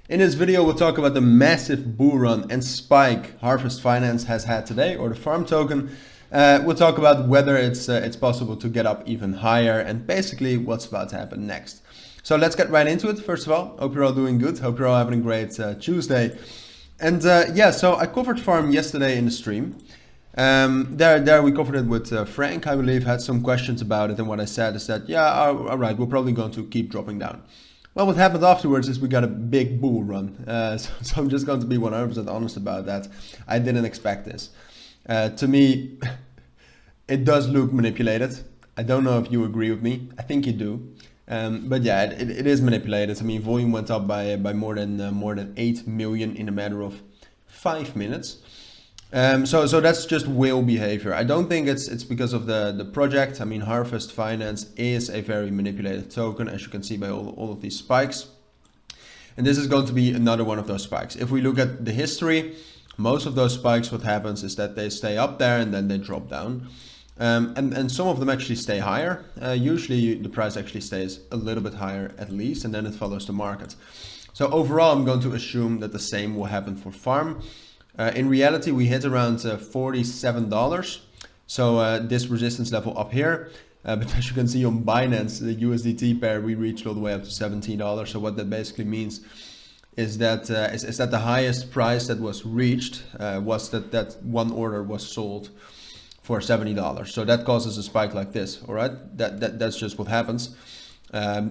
In this video, we'll talk about the massive bull run and spike Harvest Finance has had today, or the farm token. We'll talk about whether it's possible to get up even higher and basically what's about to happen next. So let's get right into it. First of all, hope you're all doing good. Hope you're all having a great Tuesday. And yeah, so I covered farm yesterday in the stream. There we covered it with Frank, I believe, had some questions about it. And what I said is that, yeah, all right, we're probably going to keep dropping down. Well, what happened afterwards is we got a big bull run. So I'm just going to be 100% honest about that. I didn't expect this. To me, it does look manipulated. I don't know if you agree with me. I think you do. But yeah, it is manipulated. I mean, volume went up by more than 8 million in a matter of 5 minutes. So that's just whale behavior. I don't think it's because of the project. I mean, Harvest Finance is a very manipulated token, as you can see by all of these spikes. And this is going to be another one of those spikes. If we look at the history, most of those spikes, what happens is that they stay up there and then they drop down. And some of them actually stay higher. Usually the price actually stays a little bit higher at least, and then it follows the market. So overall, I'm going to assume that the same will happen for farm. In reality, we hit around $47. So this resistance level up here. But as you can see on Binance, the USDT pair, we reached all the way up to $17. So what that basically means is that the highest price that was reached was that one order was sold for $70. So that causes a spike like this. All right, that's just what happens.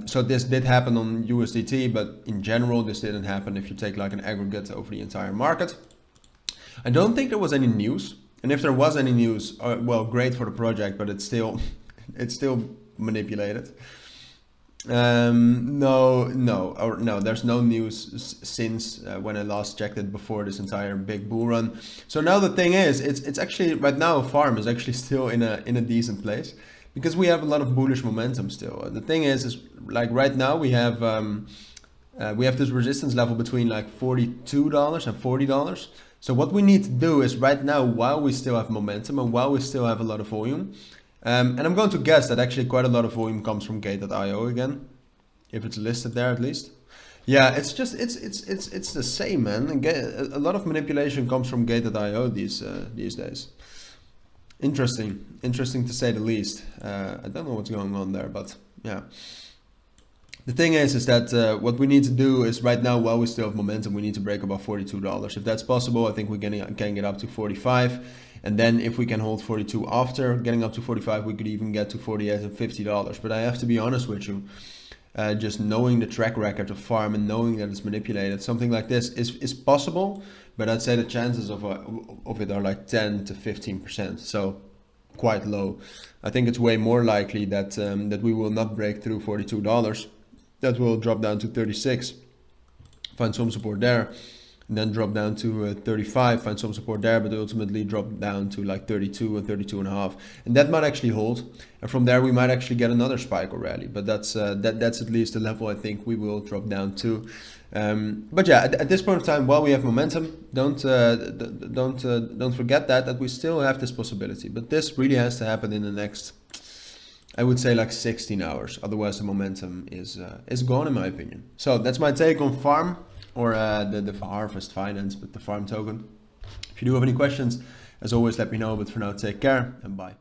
So this did happen on USDT, but in general, this didn't happen if you take like an aggregate over the entire market. I don't think there was any news, and if there was any news, well, great for the project, but it's still manipulated. No, there's no news since when I last checked it before this entire big bull run. So now the thing is, it's actually right now farm is actually still in a decent place because we have a lot of bullish momentum still. The thing is like right now we have this resistance level between like $42 and $40. So what we need to do is right now, while we still have momentum and while we still have a lot of volume, and I'm going to guess that actually quite a lot of volume comes from Gate.io again, if it's listed there at least. Yeah, it's the same, man. A lot of manipulation comes from Gate.io these days. Interesting to say the least. I don't know what's going on there, but yeah. The thing is that what we need to do is right now, while we still have momentum, we need to break above $42. If that's possible, I think we can get up to 45. And then if we can hold 42 after getting up to 45, we could even get to 48 and $50. But I have to be honest with you, just knowing the track record of farm and knowing that it's manipulated, something like this is possible. But I'd say the chances of it are like 10 to 15%. So quite low. I think it's way more likely that we will not break through $42. That will drop down to 36, find some support there, and then drop down to 35, find some support there, but ultimately drop down to like 32 and 32 and a half. And that might actually hold. And from there, we might actually get another spike or rally. But that's at least the level I think we will drop down to. But yeah, at this point of time, while we have momentum, don't forget that we still have this possibility. But this really has to happen in the next, I would say, like 16 hours. Otherwise, the momentum is gone, in my opinion. So that's my take on farm, or the Harvest Finance, but the farm token. If you do have any questions, as always, let me know. But for now, take care and bye.